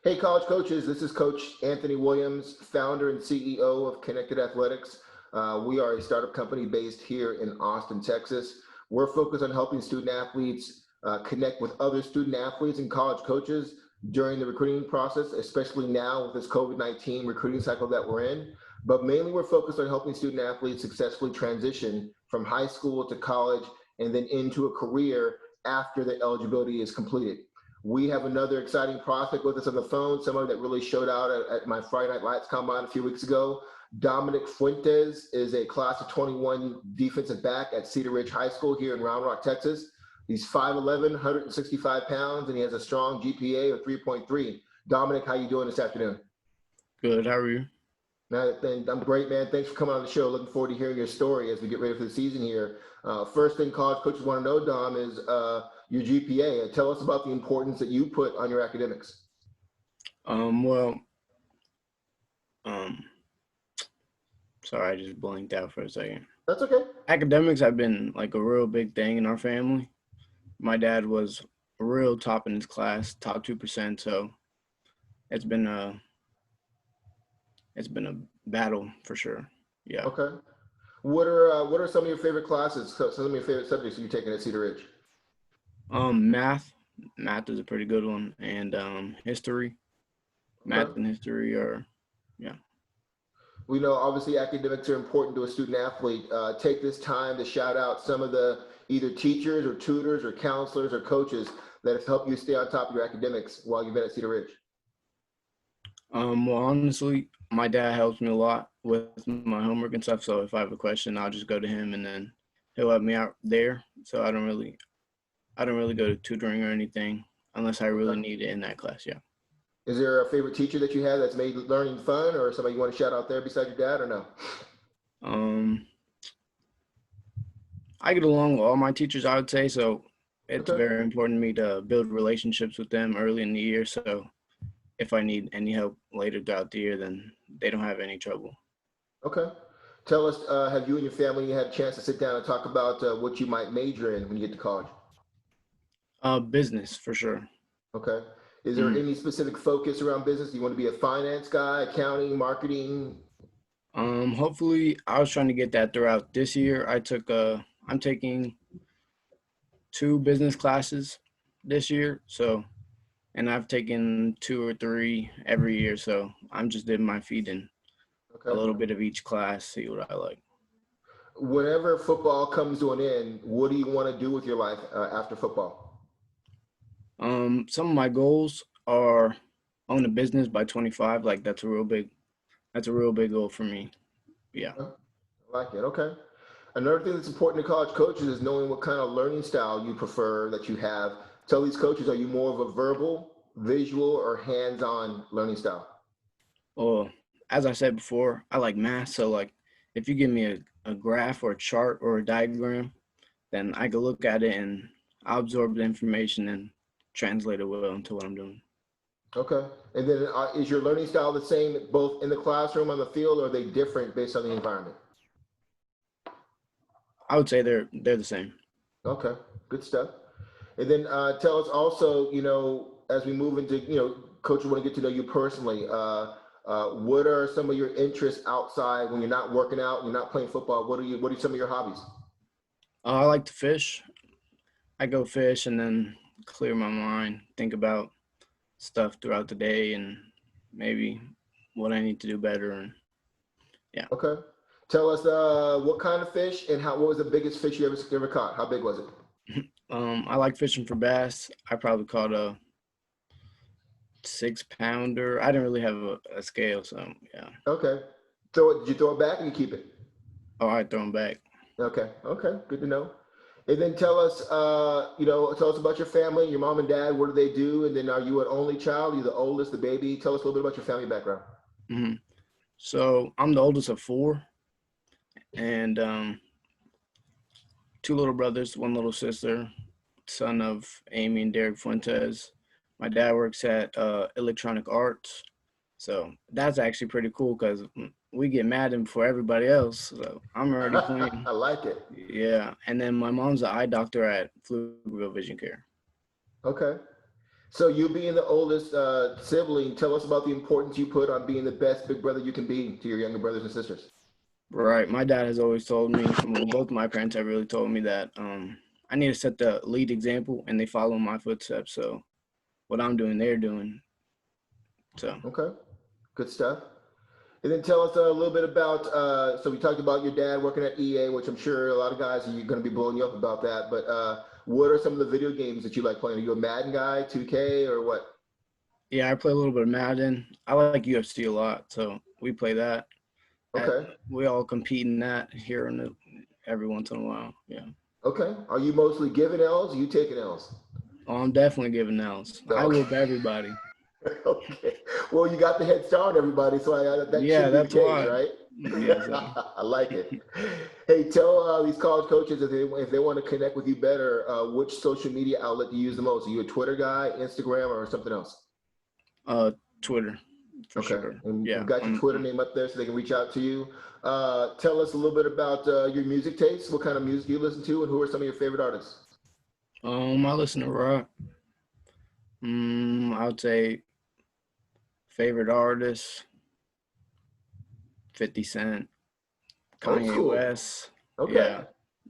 Hey, college coaches, this is Coach Anthony Williams, founder and CEO of Connected Athletics. We are a startup company based here in Austin, Texas. We're focused on helping student athletes connect with other student athletes and college coaches during the recruiting process, especially now with this COVID-19 recruiting cycle that we're in. But mainly we're focused on helping student athletes successfully transition from high school to college and then into a career after the eligibility is completed. We have another exciting prospect with us on the phone, someone that really showed out at my Friday Night Lights combine a few weeks ago. Dominic Fuentes is a class of 21 defensive back at Cedar Ridge High School here in Round Rock, Texas. He's 5'11", 165 pounds, and he has a strong GPA of 3.3. Dominic, how you doing this afternoon? Good. How are you? I'm great, man. Thanks for coming on the show. Looking forward to hearing your story as we get ready for the season here. First thing college coaches want to know, Dom, is your GPA. Tell us about the importance that you put on your academics. Well, sorry, I just blanked out for a second. That's okay. Academics have been like a real big thing in our family. My dad was a real top in his class, top 2%. So it's been a battle for sure. Yeah. Okay. What are some of your favorite classes? Some of your favorite subjects you're taking at Cedar Ridge? Math. Math is a pretty good one, and history. Math Okay. and history are, yeah. We know obviously academics are important to a student athlete. Take this time to shout out some of the either teachers or tutors or counselors or coaches that have helped you stay on top of your academics while you've been at Cedar Ridge. Well, honestly, my dad helps me a lot with my homework and stuff. So if I have a question, I'll just go to him, and then he'll help me out there. So I don't really go to tutoring or anything unless I really Okay. need it in that class. Yeah. Is there a favorite teacher that you have that's made learning fun, or somebody you want to shout out there besides your dad, or no? I get along with all my teachers, I would say. So it's Okay. very important to me to build relationships with them early in the year. So if I need any help later throughout the year, then they don't have any trouble. Okay. Tell us, have you and your family had a chance to sit down and talk about what you might major in when you get to college? Business for sure. Okay. Is there Mhm. any specific focus around business? Do you want to be a finance guy, accounting, marketing? Hopefully, I was trying to get that throughout this year. I'm taking 2 business classes this year. So, and I've taken 2 or 3 every year. So I'm just dipping my feet in a Okay. little bit of each class, see what I like. Whenever football comes to an end, what do you want to do with your life after football? Some of my goals are own a business by 25. Like that's a real big goal for me. Yeah. Okay. I like it. Okay. Another thing that's important to college coaches is knowing what kind of learning style you prefer that you have. Tell these coaches, are you more of a verbal, visual, or hands-on learning style? Well, as I said before, I like math. So like if you give me a graph or a chart or a diagram, then I could look at it and I'll absorb the information and translate it well into what I'm doing. Okay. And then is your learning style the same both in the classroom, on the field, or are they different based on the environment? I would say they're the same. Okay. Good stuff. And then tell us also, as we move into, coach, we want to get to know you personally. What are some of your interests outside when you're not working out, you're not playing football? What are some of your hobbies? I like to fish. I go fish and then clear my mind, think about stuff throughout the day and maybe what I need to do better. And yeah, Okay. Tell us what kind of fish and what was the biggest fish you ever caught? How big was it? I like fishing for bass. I probably caught a 6-pounder. I didn't really have a scale, so yeah. Okay. Did you throw it back or you keep it? Oh, I throw them back. Okay. Okay. Good to know. And then tell us, tell us about your family, your mom and dad. What do they do? And then are you an only child? Are you the oldest, the baby? Tell us a little bit about your family background. hmm So I'm the oldest of 4, and 2 little brothers, 1 little sister, son of Amy and Derek Fuentes. My dad works at Electronic Arts, so that's actually pretty cool because we get Madden before everybody else. So I'm already playing. I like it. Yeah, and then my mom's an eye doctor at Pflugerville Vision Care. Okay. So you being the oldest sibling, tell us about the importance you put on being the best big brother you can be to your younger brothers and sisters. Right. My dad has always told me, well, both of my parents have really told me that I need to set the lead example and they follow my footsteps. So what I'm doing, they're doing. So Okay, good stuff. And then tell us a little bit about, so we talked about your dad working at EA, which I'm sure a lot of guys are going to be blowing you up about that. But what are some of the video games that you like playing? Are you a Madden guy, 2K, or what? yeah, I play a little bit of Madden. I like UFC a lot, so we play that. Okay. We all compete in that here every once in a while. Yeah. Okay. Are you mostly giving L's or you taking L's? Oh, I'm definitely giving L's. I Okay. whoop everybody. Okay. Well, you got the head start on everybody, so that Yeah, should be the that's case, why. right? Yeah, so I like it. Hey, tell these college coaches if they want to connect with you better, which social media outlet do you use the most? Are you a Twitter guy, Instagram, or something else? uh Twitter for Okay, sure. and we've Yeah. got your Twitter name up there so they can reach out to you. Tell us a little bit about your music tastes. What kind of music do you listen to, and who are some of your favorite artists? I listen to rock. I would say favorite artist, 50 Cent, Old Kanye school. West. Okay, Yeah.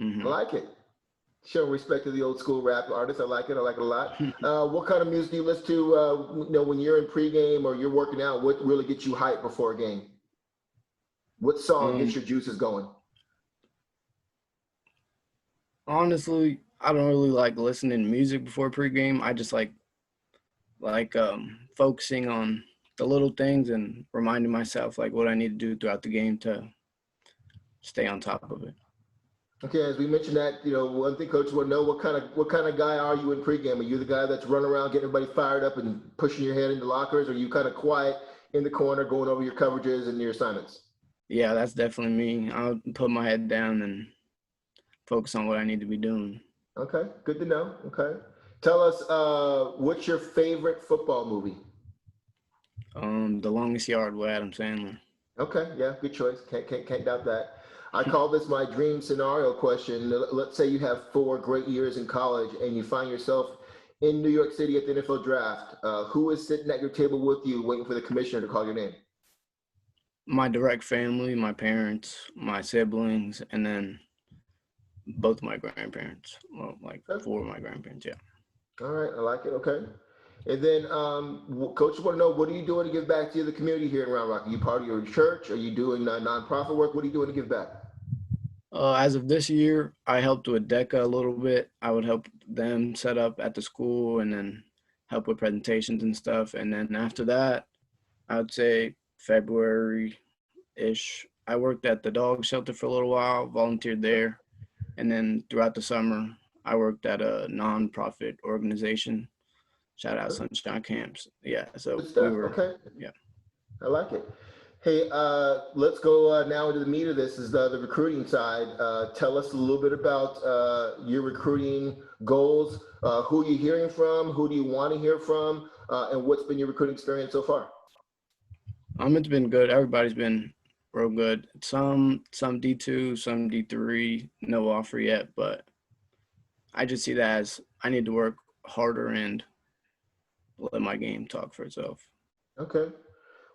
I like it. Showing respect to the old school rap artists. I like it. I like it a lot. What kind of music do you listen to? When you're in pregame or you're working out, what really gets you hyped before a game? What song gets um your juices going? Honestly, I don't really like listening to music before pregame. I just like focusing on the little things and reminding myself like what I need to do throughout the game to stay on top of it. Okay, as we mentioned that, one thing coaches want to know what kind of guy are you in pregame? Are you the guy that's running around getting everybody fired up and pushing your head into lockers? Or are you kind of quiet in the corner going over your coverages and your assignments? Yeah, that's definitely me. I'll put my head down and focus on what I need to be doing. Okay, good to know. Okay. Tell us what's your favorite football movie? The Longest Yard with Adam Sandler. Okay, yeah, good choice. Can't doubt that. I call this my dream scenario question. Let's say you have 4 great years in college and you find yourself in New York City at the NFL draft. Who is sitting at your table with you, waiting for the commissioner to call your name? My direct family, my parents, my siblings, and then both of my grandparents. Well, like Okay. 4 of my grandparents. Yeah. All right, I like it. Okay. And then, coach, want to know what are you doing to give back to the community here in Round Rock? Are you part of your church? Are you doing nonprofit work? What are you doing to give back? As of this year, I helped with DECA a little bit. I would help them set up at the school and then help with presentations and stuff. And then after that, I would say February-ish, I worked at the dog shelter for a little while, volunteered there. And then throughout the summer, I worked at a nonprofit organization. Shout out Okay. Sunshine Camps. Yeah, Good so we stuff. were, Okay. yeah. I like it. Hey, let's go now into the meat of this is the recruiting side. Tell us a little bit about your recruiting goals. Who are you hearing from? Who do you want to hear from? And what's been your recruiting experience so far? It's been good. Everybody's been real good. Some D2, some D3, no offer yet, but I just see that as I need to work harder and let my game talk for itself. Okay.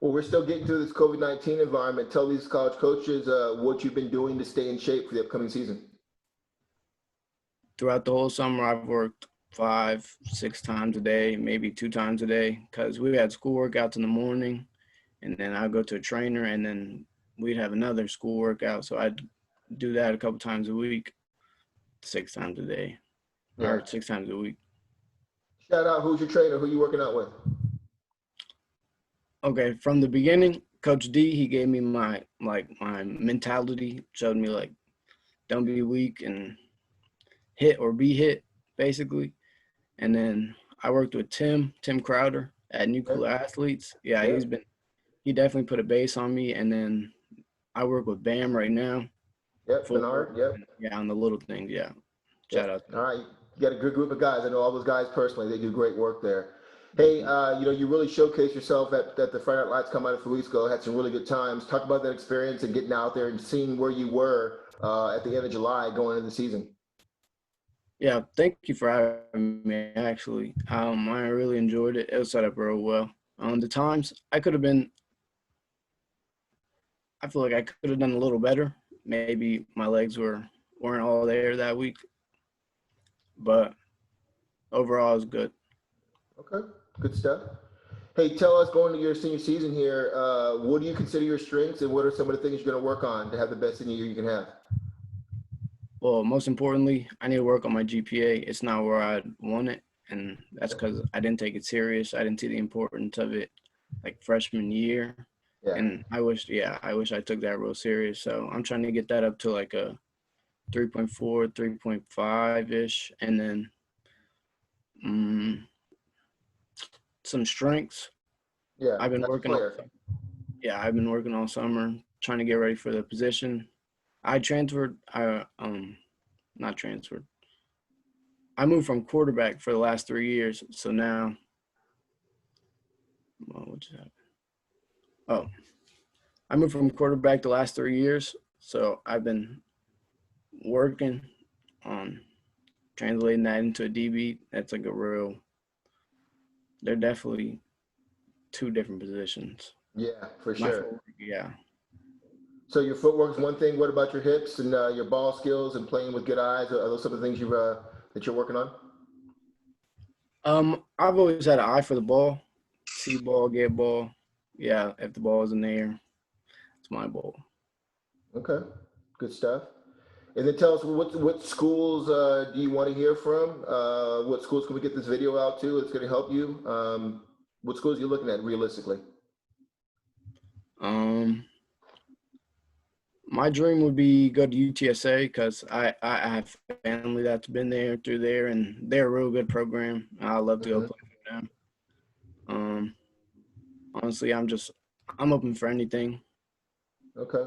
Well, we're still getting through this COVID-19 environment. Tell these college coaches what you've been doing to stay in shape for the upcoming season. Throughout the whole summer, I've worked 5, 6 times a day, maybe 2 times a day, because we had school workouts in the morning, and then I'd go to a trainer, and then we'd have another school workout. So I'd do that a couple times a week, 6 times a day, Yeah. or 6 times a week. Shout out, who's your trainer? Who you working out with? Okay, from the beginning, Coach D, he gave me my mentality, showed me like don't be weak and hit or be hit, basically. And then I worked with Tim Crowder at Okay. Nuclear Athletes. Yeah, Yeah. he definitely put a base on me. And then I work with Bam right now. Yep. Footwork, Bernard. Yep. yeah, on the little things. Yeah, shout Yep. out to All him. right. You got a good group of guys. I know all those guys personally. They do great work there. Hey, you really showcased yourself at the Friday Night Lights come out a few weeks ago. Had some really good times. Talk about that experience and getting out there and seeing where you were at the end of July going into the season. Yeah, thank you for having me. Actually, I really enjoyed it. It was set up real well. The times I could have been, I feel like I could have done a little better. Maybe my legs weren't all there that week, but overall, it was good. Okay, good stuff. Hey, tell us going to your senior season here, what do you consider your strengths and what are some of the things you're going to work on to have the best senior year you can have? Well, most importantly, I need to work on my GPA. It's not where I want it, and that's because I didn't take it serious. I didn't see the importance of it like freshman year, Yeah. and I wish I took that real serious. So I'm trying to get that up to like a 3.4, 3.5 ish, and then um, some strengths. Yeah. I've been As a working all player. yeah, I've been working all summer trying to get ready for the position. I transferred. I not transferred. I moved from quarterback for the last 3 years. So now, what just happened? Oh, I moved from quarterback the last 3 years. So I've been working on translating that into a DB. That's like a real. They're definitely two different positions. Yeah, for My sure. footwork, yeah. So your footwork is one thing. What about your hips and your ball skills and playing with good eyes? Are those some of the things that you're working on? I've always had an eye for the ball. See ball, get ball. Yeah, if the ball is in the air, it's my ball. Okay, good stuff. And then tell us what schools do you want to hear from? What schools can we get this video out to? It's going to help you. What schools are you looking at realistically? Um, my dream would be go to UTSA because I have family that's been there through there, and they're a real good program. I love to go Hmm. play for them. Um, honestly, I'm open for anything. Okay.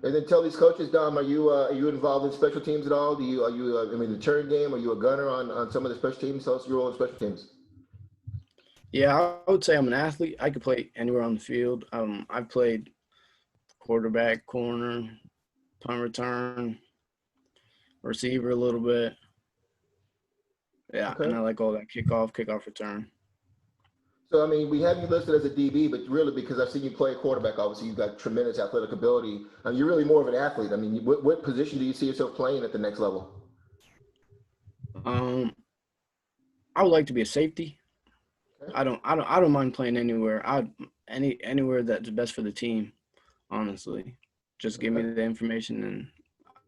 And then tell these coaches, Dom, are you involved in special teams at all? Are you I mean the turn game? Are you a gunner on some of the special teams? Tell us your role in special teams. Yeah, I would say I'm an athlete. I could play anywhere on the field. I've played quarterback, corner, punt return, receiver a little bit. Yeah, Okay. and I like all that kickoff return. So I mean, we have you listed as a DB, but really because I've seen you play quarterback, obviously you've got tremendous athletic ability. I mean, you're really more of an athlete. I mean, what position do you see yourself playing at the next level? Um, I would like to be a safety. Okay. I don't mind playing anywhere. Anywhere that's best for the team. Honestly, just give me Okay. the information and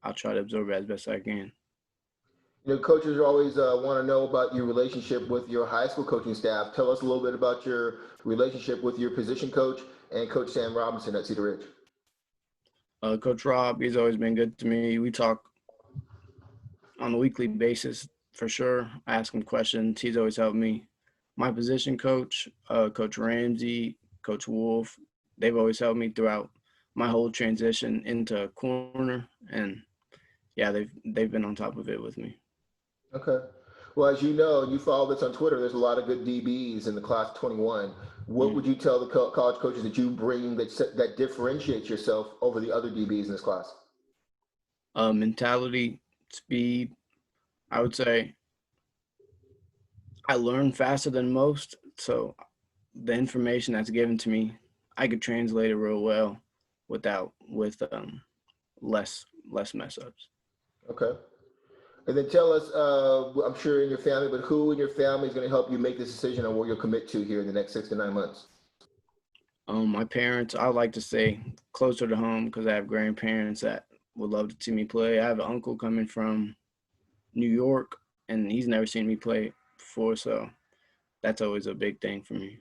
I'll try to absorb it as best I can. You know, coaches always want to know about your relationship with your high school coaching staff. Tell us a little bit about your relationship with your position coach and Coach Sam Robinson at Cedar Ridge. Coach Rob, he's always been good to me. We talk on a weekly basis for sure. I ask him questions. He's always helped me. My position coach, Coach Ramsey, Coach Wolf, they've always helped me throughout my whole transition into corner, and yeah, they've been on top of it with me. Okay. Well, as you know, you follow this on Twitter. There's a lot of good DBs in the class of 21. What would Mm. you tell the college coaches that you bring that differentiates yourself over the other DBs in this class? Mentality, speed. I would say I learn faster than most, so the information that's given to me, I could translate it real well with less mess ups. Okay. And then tell us, I'm sure in your family, but who in your family is going to help you make this decision on where you'll commit to here in the next 6 to 9 months? My parents, I like to stay closer to home because I have grandparents that would love to see me play. I have an uncle coming from New York, and he's never seen me play before, so that's always a big thing for me.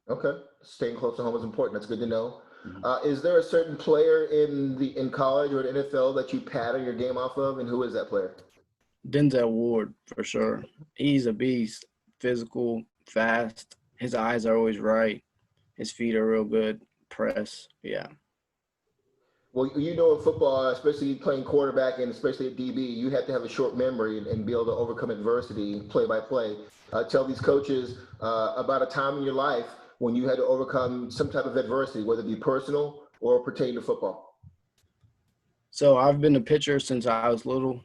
Okay. Staying close to home is important. That's good to know. Mhm. Is there a certain player in college or the NFL that you pattern your game off of, and who is that player? Denzel Ward, for sure. He's a beast, physical, fast. His eyes are always right. His feet are real good. Press, yeah. Well, you know, in football, especially playing quarterback and especially at DB, you have to have a short memory and be able to overcome adversity play by play. Tell these coaches about a time in your life when you had to overcome some type of adversity, whether it be personal or pertaining to football. So I've been a pitcher since I was little.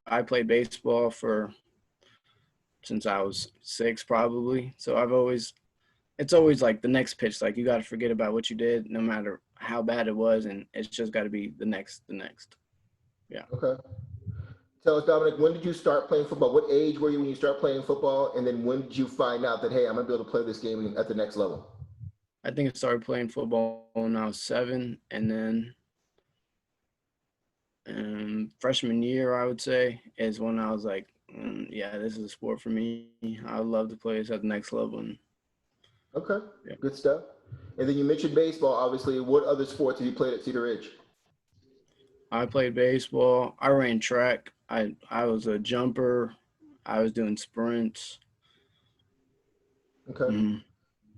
I played baseball for since I was 6 probably. So it's always like the next pitch. Like you got to forget about what you did, no matter how bad it was, and it's just got to be the next. Yeah. Okay. Tell us, Dominic, when did you start playing football? What age were you when you started playing football? And then when did you find out that, hey, I'm going to be able to play this game at the next level? I think I started playing football when I was 7, and then freshman year, I would say, is when I was like, yeah, this is a sport for me. I would love to play this at the next level. And Okay, yeah. good stuff. And then you mentioned baseball, obviously. What other sports have you played at Cedar Ridge? I played baseball. I ran track. I was a jumper. I was doing sprints. Okay. Mm,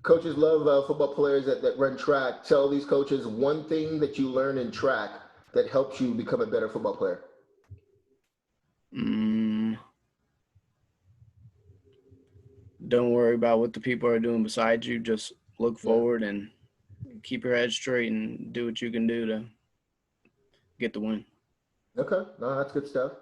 Coaches love football players that run track. Tell these coaches one thing that you learn in track that helps you become a better football player. mm, don't worry about what the people are doing beside you. Just look Yeah. forward and keep your head straight and do what you can do to get the win. Okay, no, that's good stuff.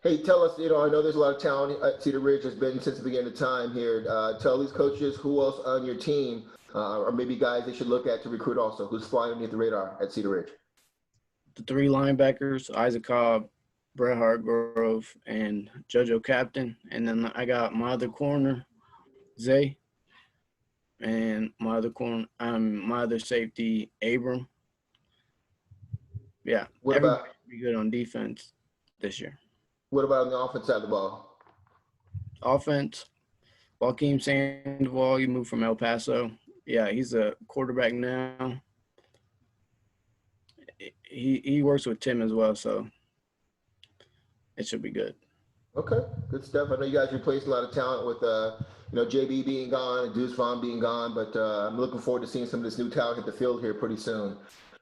Hey, tell us, I know there's a lot of talent at Cedar Ridge has been since the beginning of time here. Tell these coaches who else on your team, or maybe guys they should look at to recruit also, who's flying underneath the radar at Cedar Ridge. The 3 linebackers, Isaac Cobb, Brett Hartgrove, and JoJo Captain. And then I got my other corner, Zay, and my other safety, Abram. Yeah, What everybody about should be good on defense this year. what about on the offense side of the ball? Offense, Joaquin Sandoval, you moved from El Paso. Yeah, he's a quarterback now. He works with Tim as well, so it should be good. Okay, good stuff. I know you guys replaced a lot of talent with JB being gone and Deuce Vaughn being gone, but I'm looking forward to seeing some of this new talent hit the field here pretty soon.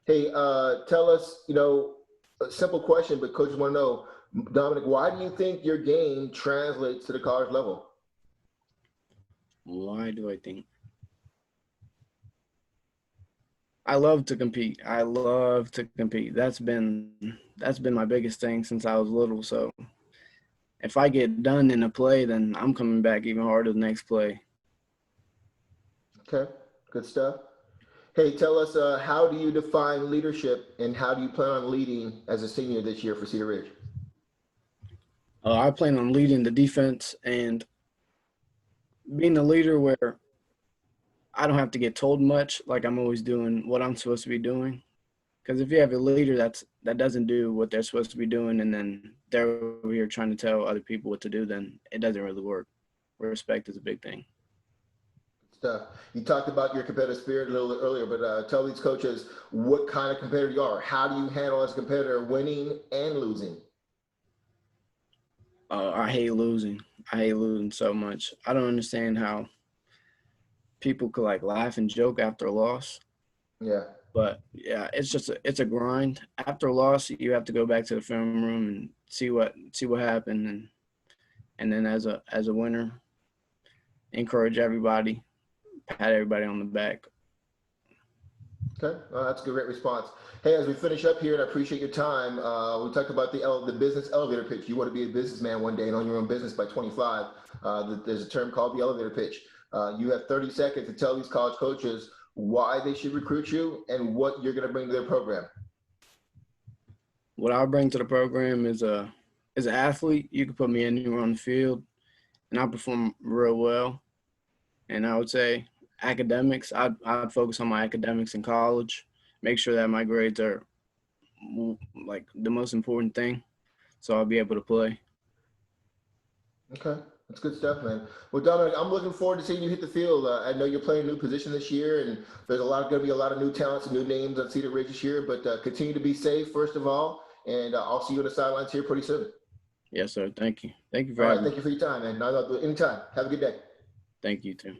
Hey, tell us, a simple question, but coaches want to know, Dominic, why do you think your game translates to the college level? Why do I think? I love to compete. I love to compete. That's been my biggest thing since I was little. So if I get done in a play, then I'm coming back even harder the next play. Okay, good stuff. Hey, tell us, how do you define leadership and how do you plan on leading as a senior this year for Cedar Ridge? I plan on leading the defense and being a leader where I don't have to get told much. Like I'm always doing what I'm supposed to be doing. Because if you have a leader that doesn't do what they're supposed to be doing, and then they're over here trying to tell other people what to do, then it doesn't really work. Respect is a big thing. Stuff. You talked about your competitive spirit a little earlier, but tell these coaches what kind of competitor you are. How do you handle as a competitor winning and losing? I hate losing. I hate losing so much. I don't understand how people could like laugh and joke after a loss. Yeah. But yeah, it's a grind. After a loss, you have to go back to the film room and see what happened, and then as a winner, encourage everybody, pat everybody on the back. Okay, that's a great response. Hey, as we finish up here, and I appreciate your time, we talked about the business elevator pitch. You want to be a businessman one day and own your own business by 25. There's a term called the elevator pitch. You have 30 seconds to tell these college coaches why they should recruit you and what you're going to bring to their program. What I bring to the program is as an athlete, you can put me anywhere on the field, and I perform real well. And I would say academics, I'd focus on my academics in college, make sure that my grades are like the most important thing, so I'll be able to play. Okay, that's good stuff, man. Well, Dominic, I'm looking forward to seeing you hit the field. I know you're playing a new position this year, and there's going to be a lot of new talents and new names on Cedar Ridge this year. But continue to be safe, first of all, and I'll see you on the sidelines here pretty soon. Yes, sir. Thank you. Thank you for All right, having me. thank you for your time, man. Anytime. Have a good day. Thank you, too.